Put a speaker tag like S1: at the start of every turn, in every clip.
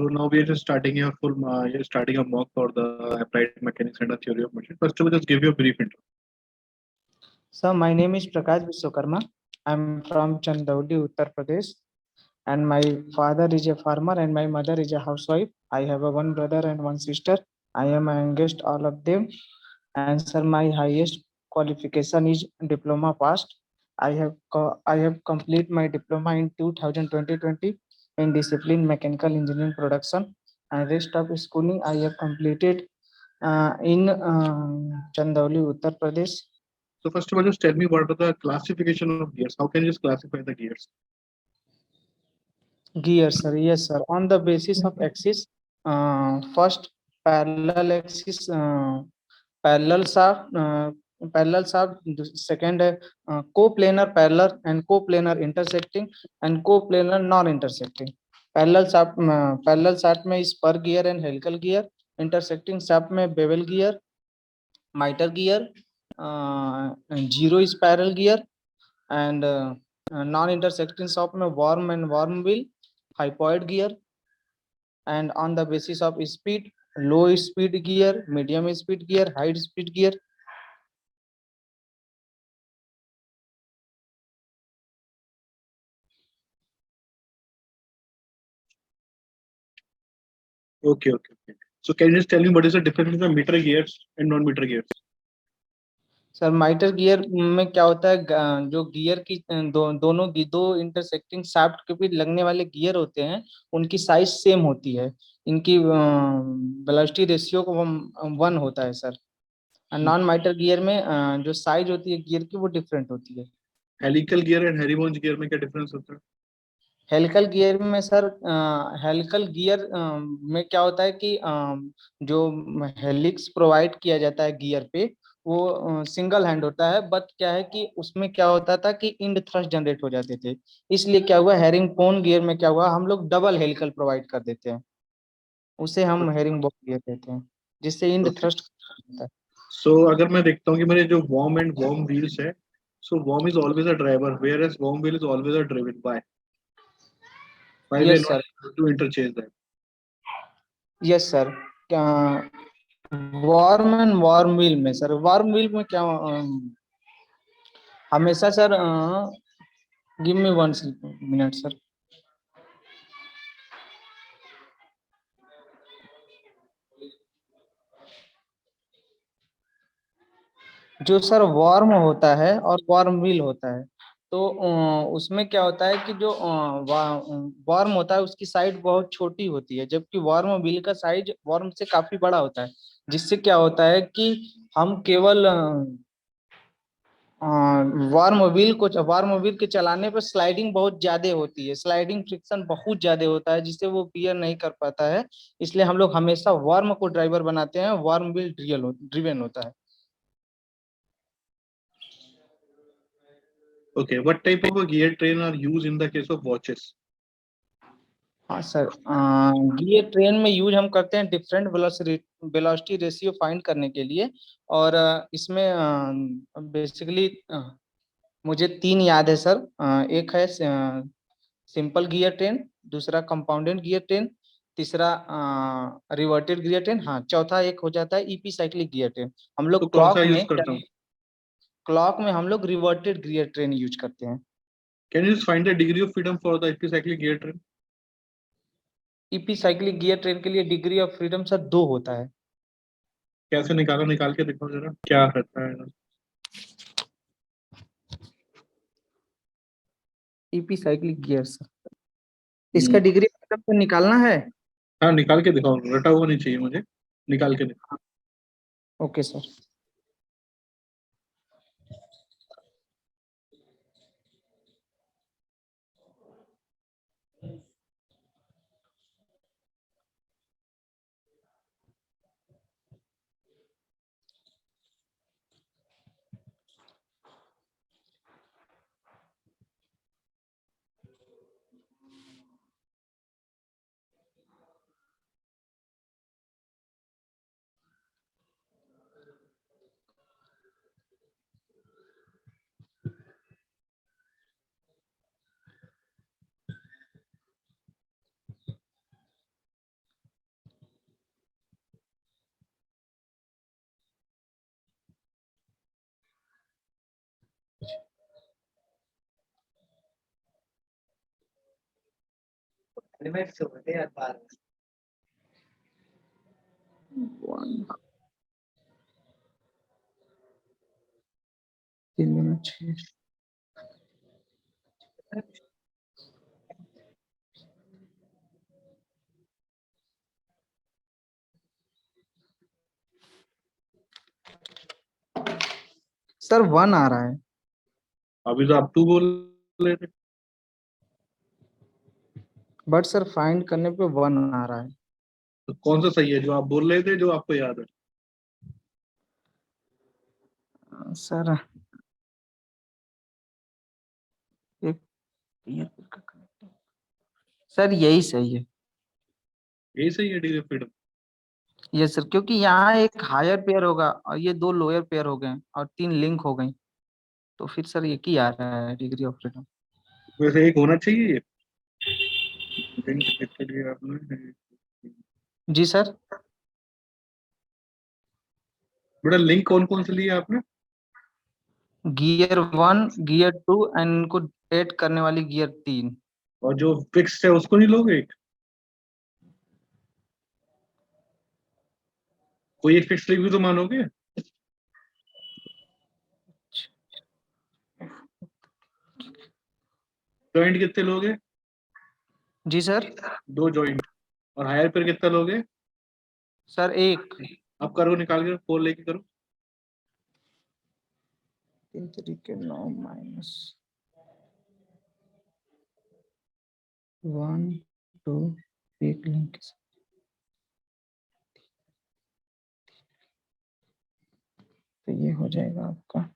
S1: now we are just starting a you're starting a mock for the applied mechanics and the theory of machine. First of all, just give you a brief intro.
S2: So my name is Prakash Vishwakarma. I'm from Chandauli, Uttar Pradesh, and my father is a farmer and my mother is a housewife. I have a one brother and one sister. I am youngest all of them, and sir, my highest qualification is diploma passed. I have complete my diploma in 2020 in discipline mechanical engineering production, and rest of schooling I have completed in Chandauli, Uttar Pradesh.
S1: So first of all, just tell me what are the classification of gears? How can you just classify the gears?
S2: Gears, sir. Yes, sir. On the basis of axis, first parallel axis, parallel shaft, second coplanar parallel and coplanar intersecting and coplanar non-intersecting. Parallel shaft में spur gear and helical gear, intersecting shaft में bevel gear, miter gear, zero spiral gear, and non-intersecting shaft में worm and worm wheel, hypoid gear, and on the basis of speed, low speed gear, medium speed gear, high speed gear.
S1: Okay, okay, okay. So can you just tell me what is the difference between meter gears and non-meter gears?
S2: Sir माइटर gear में क्या होता है, जो gear की दो intersecting shaft के बीच लगने वाले गियर होते हैं, उनकी साइज सेम होती है, इनकी वेलोसिटी रेशियो को 1 होता है सर। नॉन माइटर गियर में जो साइज होती है गियर की वो डिफरेंट होती है।
S1: हेलिकल गियर एंड हेरिबोन्स गियर में क्या डिफरेंस होता है?
S2: हेलिकल गियर में सर, हेलिकल गियर में क्या होता है कि जो हेलिक्स प्रोवाइड किया जाता है गियर पे वो सिंगल हैंड होता है, बट क्या है कि उसमें क्या होता था कि इंड थ्रस्ट जनरेट हो जाते थे, इसलिए क्या हुआ हेरिंग बोन गियर में क्या हुआ हम लोग डबल हेलिकल प्रोवाइड कर देते हैं, उसे हम हेरिंग बोन गियर कहते हैं, जिससे इंड
S1: Okay.
S2: थ्रस्ट होता है।
S1: So अगर मैं देखता हूँ कि मेरे जो worm and worm wheels है, so worm is always a driver, whereas worm wheel is always a driven. Why we are
S2: yes
S1: not
S2: sir,
S1: able to interchange that?
S2: Yes sir. Warm and warm wheel में sir, warm wheel में क्या हमेशा sir, give me 1 minute sir. जो sir warm होता है और warm wheel होता है, तो उसमें क्या होता है कि जो वार्म होता है उसकी साइड बहुत छोटी होती है, जबकि वार्म व्हील का साइज वार्म से काफी बड़ा होता है, जिससे क्या होता है कि हम केवल वार्म व्हील के चलाने पर स्लाइडिंग बहुत ज्यादा होती है, स्लाइडिंग फ्रिक्शन बहुत ज्यादा होता है, जिससे वो बियर नहीं कर पाता है, इसलिए हम लोग हमेशा वार्म को ड्राइवर बनाते हैं, वार्म व्हील ड्रिवन होता है।
S1: Okay, what type of a gear train are used in the case of watches?
S2: हाँ सर, गियर ट्रेन में यूज हम करते हैं डिफरेंट वेलोसिटी रेशियो फाइंड करने के लिए, और इसमें बेसिकली मुझे 3 याद है सर। एक है सिंपल गियर ट्रेन, दूसरा कंपाउंडेड गियर ट्रेन, तीसरा रिवर्टेड गियर ट्रेन, हाँ चौथा एक हो जाता है ईपी साइक्लिक गियर ट्रेन। हम
S1: तो
S2: लोग
S1: कौन सा यूज करता हूँ?
S2: क्लॉक में हम लोग रिवर्टेड गियर ट्रेन यूज करते हैं।
S1: Can you just find the degree of freedom for the epicyclic gear train?
S2: EP cyclic gear train के लिए डिग्री ऑफ फ्रीडम सर 2 होता है।
S1: कैसे निकाला, निकाल के दिखाओ जरा क्या रहता है।
S2: ईपी साइक्लिक गियर सर, इसका डिग्री मतलब तो निकालना है।
S1: हाँ निकाल के दिखाओ, रटा हुआ नहीं चाहिए मुझे, निकाल के दिखाओ।
S2: Okay sir. 1 3 गुना 6 सर 1 आ रहा है।
S1: अभी तो आप 2 बोल रहे थे।
S2: बट सर फाइंड करने पे 1 आ रहा है।
S1: तो कौन सा सही है, जो आप बोल रहे थे, जो आपको याद है?
S2: सर एक ईयरबड का कनेक्टर, सर यही सही है।
S1: यही सही है डिग्री फ्रीडम।
S2: ये सर, क्योंकि यहाँ एक हायर पेयर होगा और ये 2 लोअर पेयर हो गए और 3 लिंक हो गई, तो फिर सर एक ही आ रहा है, डिग्री ऑफ फ्रीडम।
S1: वैसे एक होना चाहिए ये। लिंक कितने लिए आपने?
S2: जी सर।
S1: बेटा लिंक कौन कौन से लिए आपने?
S2: गियर 1, गियर 2 एंड इनको एड करने वाली गियर 3।
S1: और जो फिक्स है उसको नहीं लोगे? कोई एक फिक्स लिंक भी तो मानोगे। जॉइंट कितने लोगे?
S2: जी सर।
S1: 2 जॉइंट। और हायर पर कितना लोगे?
S2: सर एक।
S1: अब करो, निकाल के 4 लेके करो।
S2: 3 तरीके 9 माइनस 1 2 एक लिंक के साथ। तो ये हो जाएगा आपका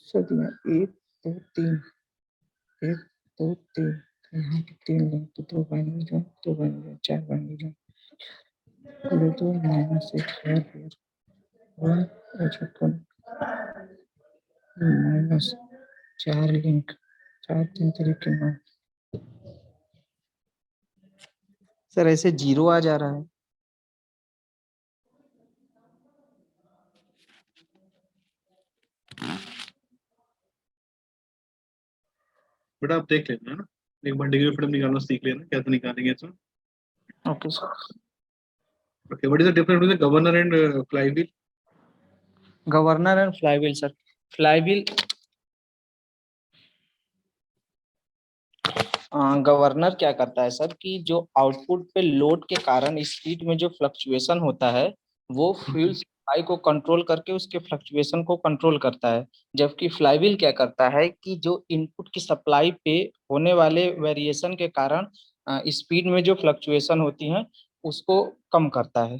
S2: सर यहाँ 1 2 3, 1 2 3, यहाँ के 3 लिंक, तो 2 binary join, 2 binary join, 4 binary join, पूरे 2 minus 1 higher pair 1 H minus 4 link, 4 3 तरीके 9। सर ऐसे 0 आ जा रहा है।
S1: बेटा आप देख लेना है ना, एक बार डिग्री फ्रीडम निकालना सीख लेना, कैसे निकालेंगे इसमें।
S2: Okay sir.
S1: Okay, what is the difference between governor and flywheel?
S2: Governor and flywheel sir, flywheel governor क्या करता है सर कि जो आउटपुट पे लोड के कारण स्पीड में जो फ्लक्चुएशन होता है वो फ्यूल सप्लाई को कंट्रोल करके उसके फ्लक्चुएशन को कंट्रोल करता है। जबकि फ्लाईव्हील क्या करता है कि जो इनपुट की सप्लाई पे होने वाले वेरिएशन के कारण स्पीड में जो फ्लक्चुएशन होती है उसको कम करता है।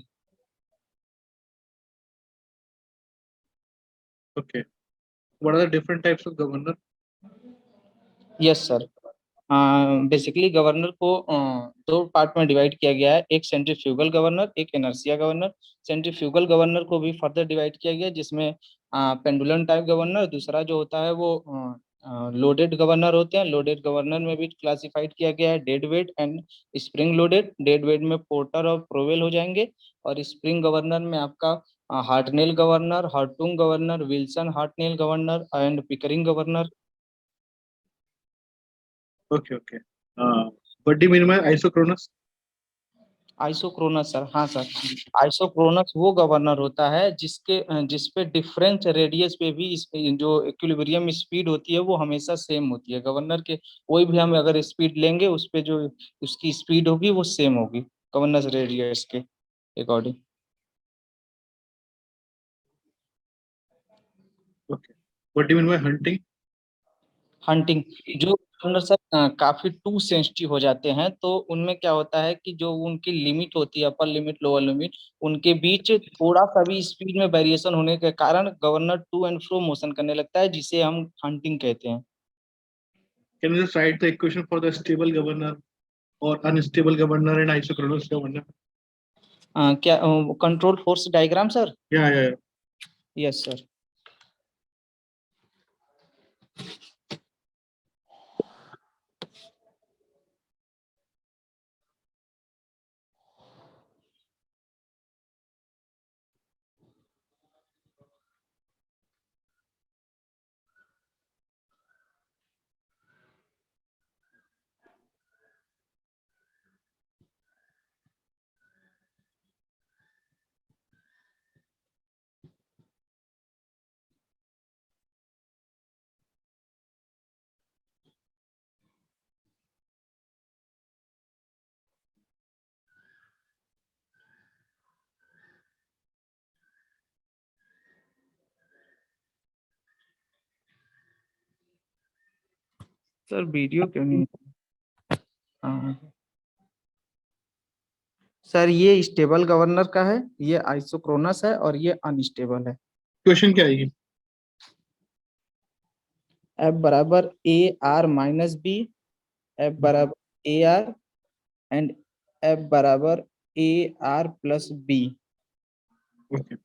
S1: Okay, what are the different types of governor?
S2: Yes sir. Basically governor को 2 पार्ट में डिवाइड किया गया है, एक सेंट्रीफ्यूगल गवर्नर, एक इनर्शिया गवर्नर। सेंट्रीफ्यूगल गवर्नर को भी फर्दर डिवाइड किया गया है, जिसमें पेंडुलम टाइप गवर्नर, दूसरा जो होता है वो लोडेड गवर्नर होते हैं। लोडेड गवर्नर में भी क्लासिफाइड किया गया है dead weight and spring loaded. Dead weight में पोर्टर और प्रोवेल हो जाएंगे, और स्प्रिंग गवर्नर में आपका Hartnell governor, Hartung governor, Wilson Hartnell governor and Pickering governor.
S1: Okay okay. What do you mean by isochronous?
S2: Isochronous sir, हाँ sir, isochronous वो governor होता है जिस पे डिफरेंस रेडियस पे भी जो इक्विलिब्रियम स्पीड होती है वो हमेशा सेम होती है। गवर्नर के कोई भी हम अगर स्पीड लेंगे उस पे जो उसकी स्पीड होगी वो सेम होगी गवर्नर रेडियस के according.
S1: Okay, what do you mean by hunting?
S2: Hunting, जो गवर्नर सर काफी टू सेंसिटिव हो जाते हैं, तो उनमें क्या होता है कि जो उनकी लिमिट होती है, अपर लिमिट लोअर लिमिट, उनके बीच थोड़ा सा भी स्पीड में वेरिएशन होने के कारण governor to and fro motion करने लगता है, जिसे हम हंटिंग कहते हैं।
S1: Can you just write the equation for the stable governor or unstable governor and isochronous governor?
S2: क्या कंट्रोल फोर्स डायग्राम सर?
S1: या
S2: यस सर। सर वीडियो क्यों नहीं? हाँ। सर ये स्टेबल गवर्नर का है, ये आइसोक्रोनस है और ये अनस्टेबल है।
S1: क्वेश्चन क्या आएगी?
S2: एफ बराबर A R minus B, F बराबर ए आर एंड एफ बराबर A R plus B.
S1: Okay,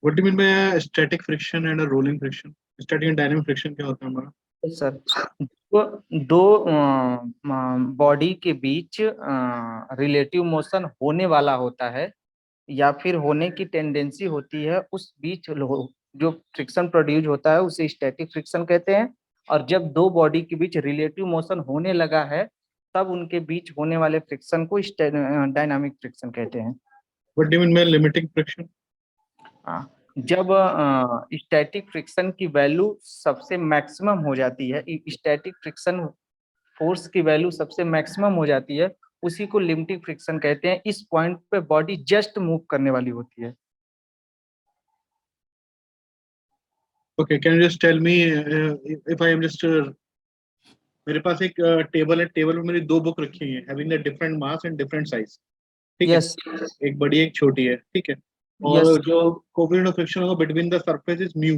S1: what do mean by static friction and rolling friction? Static and dynamic friction क्या होता है हमारा?
S2: सर दो दो बॉडी के बीच रिलेटिव मोशन होने वाला होता है या फिर होने की टेंडेंसी होती है, उस बीच जो फ्रिक्शन प्रोड्यूस होता है उसे स्टैटिक फ्रिक्शन कहते हैं। और जब दो बॉडी के बीच रिलेटिव मोशन होने लगा है तब उनके बीच होने वाले फ्रिक्शन को डायनामिक फ्रिक्शन कहते हैं।
S1: What do mean bye limiting friction?
S2: हाँ, जब स्टैटिक फ्रिक्शन की वैल्यू सबसे मैक्सिमम हो जाती है, स्टैटिक फ्रिक्शन फोर्स की वैल्यू सबसे मैक्सिमम हो जाती है, उसी को लिमिटिंग फ्रिक्शन कहते हैं। इस पॉइंट पे बॉडी जस्ट मूव करने वाली होती है।
S1: Okay, can you just tell me if I am just मेरे पास एक टेबल है, टेबल पे मेरी दो बुक रखी हुई है having the different mass and different size, ठीक है?
S2: यस।
S1: एक बड़ी एक छोटी है, ठीक है? और
S2: यस।
S1: जो कोएफिशिएंट ऑफ फ्रिक्शन होगा between the surface is mu.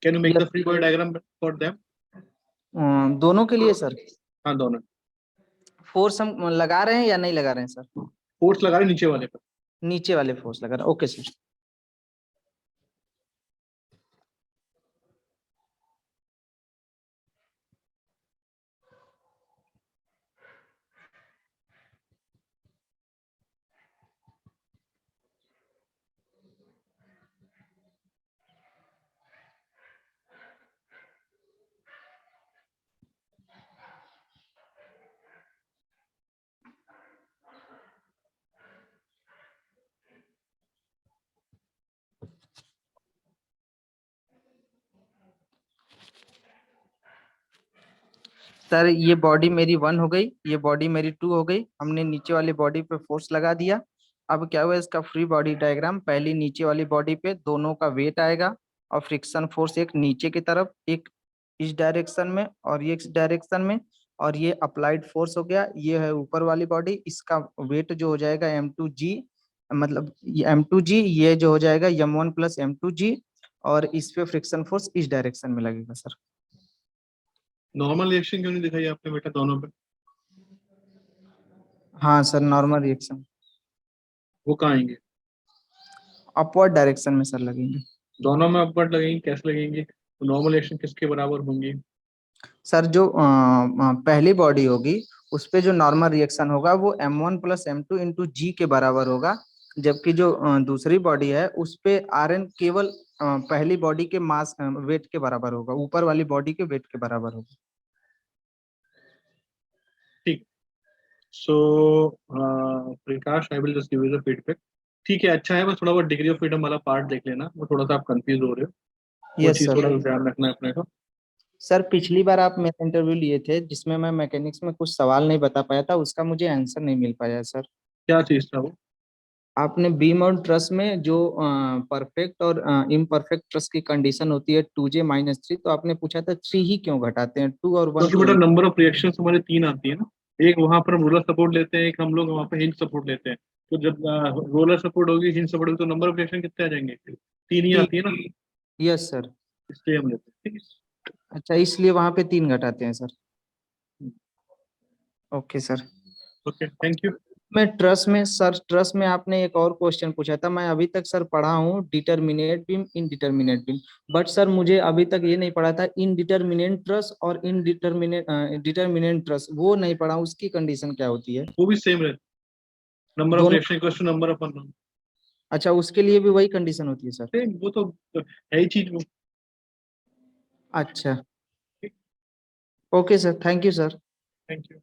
S1: Can you make the free body diagram for them?
S2: दोनों के लिए सर
S1: हाँ, दोनों।
S2: फोर्स हम लगा रहे हैं या नहीं लगा रहे हैं सर?
S1: फोर्स लगा रहे नीचे वाले पर।
S2: नीचे वाले फोर्स लगा रहे हैं, ओके सर। सर ये बॉडी मेरी 1 हो गई, ये बॉडी मेरी 2 हो गई, हमने नीचे वाली बॉडी पे फोर्स लगा दिया। अब क्या हुआ, इसका फ्री बॉडी डायग्राम, पहली नीचे वाली बॉडी पे दोनों का वेट आएगा और फ्रिक्शन फोर्स एक नीचे की तरफ, एक इस डायरेक्शन में और ये इस डायरेक्शन में, और ये अप्लाइड फोर्स हो गया। ये है ऊपर वाली बॉडी, इसका वेट जो हो जाएगा m2g, मतलब m2g, ये जो हो जाएगा m1 प्लस m2g, और इस पे फ्रिक्शन फोर्स इस डायरेक्शन में लगेगा सर।
S1: नॉर्मल रिएक्शन क्यों नहीं दिखाई आपने बेटा दोनों पे?
S2: हाँ सर, नॉर्मल रिएक्शन
S1: वो कहाँ आएंगे?
S2: अपवर्ड डायरेक्शन में सर लगेंगे।
S1: दोनों में अपवर्ड लगेंगे, कैसे लगेंगे? तो नॉर्मल रिएक्शन किसके बराबर होंगी?
S2: सर जो पहली बॉडी होगी उस पे जो नॉर्मल रिएक्शन होगा वो m1 प्लस m2 इंटू जी के बराबर होगा, जबकि जो दूसरी बॉडी है उस पे Rn केवल पहली बॉडी के मास वेट के बराबर होगा, ऊपर वाली बॉडी के वेट के बराबर होगा।
S1: ठीक। So Prakash, I will just give you the feedback. ठीक है, अच्छा है, बस थोड़ा बहुत डिग्री ऑफ फ्रीडम वाला पार्ट देख लेना, वो थोड़ा सा आप कंफ्यूज हो रहे हो, वो
S2: यस
S1: चीज़
S2: सर।
S1: थोड़ा सा ध्यान रखना है अपने को।
S2: सर पिछली बार आप मेरा इंटरव्यू लिए थे जिसमें मैं मैकेनिक्स में कुछ सवाल नहीं बता पाया था, उसका मुझे आंसर नहीं मिल पाया सर।
S1: क्या चीज़ था वो?
S2: आपने बीम और ट्रस में जो परफेक्ट और इम्परफेक्ट ट्रस की कंडीशन होती है 2J-3, तो आपने पूछा था 3 ही क्यों घटाते हैं, 2 और 1
S1: क्योंकि
S2: क्यों
S1: बेटा
S2: नहीं?
S1: नंबर ऑफ रिएक्शन हमारे तीन आती है ना, एक वहां पर हम रोलर सपोर्ट लेते हैं, एक हम लोग वहां पर हिंज सपोर्ट लेते हैं। तो जब रोलर सपोर्ट होगी, हिंज सपोर्ट होगी, तो नंबर ऑफ रिएक्शन कितने आ जाएंगे? तीन ही आती है ना,
S2: यस सर।
S1: इसलिए हम लेते हैं, ठीक
S2: अच्छा, इसलिए वहां पे 3 घटाते हैं सर।
S1: है?
S2: Okay sir.
S1: Okay, thank you.
S2: मैं ट्रस में सर, ट्रस में आपने एक और क्वेश्चन पूछा था, मैं अभी तक सर पढ़ा हूँ determinate beam, indeterminate beam, but sir मुझे अभी तक ये नहीं पढ़ा था इनडिटरमिनेट ट्रस और इनडिटरमिनेट डिटरमिनेट ट्रस, वो नहीं पढ़ा, उसकी कंडीशन क्या होती है?
S1: वो भी सेम रहता है, नंबर ऑफ
S2: दोनों?
S1: Reaction equals to number of unknown.
S2: अच्छा, उसके लिए भी वही कंडीशन होती है सर?
S1: सेम, वो तो है ही चीज वो।
S2: अच्छा। Okay sir, thank you sir.
S1: Thank you.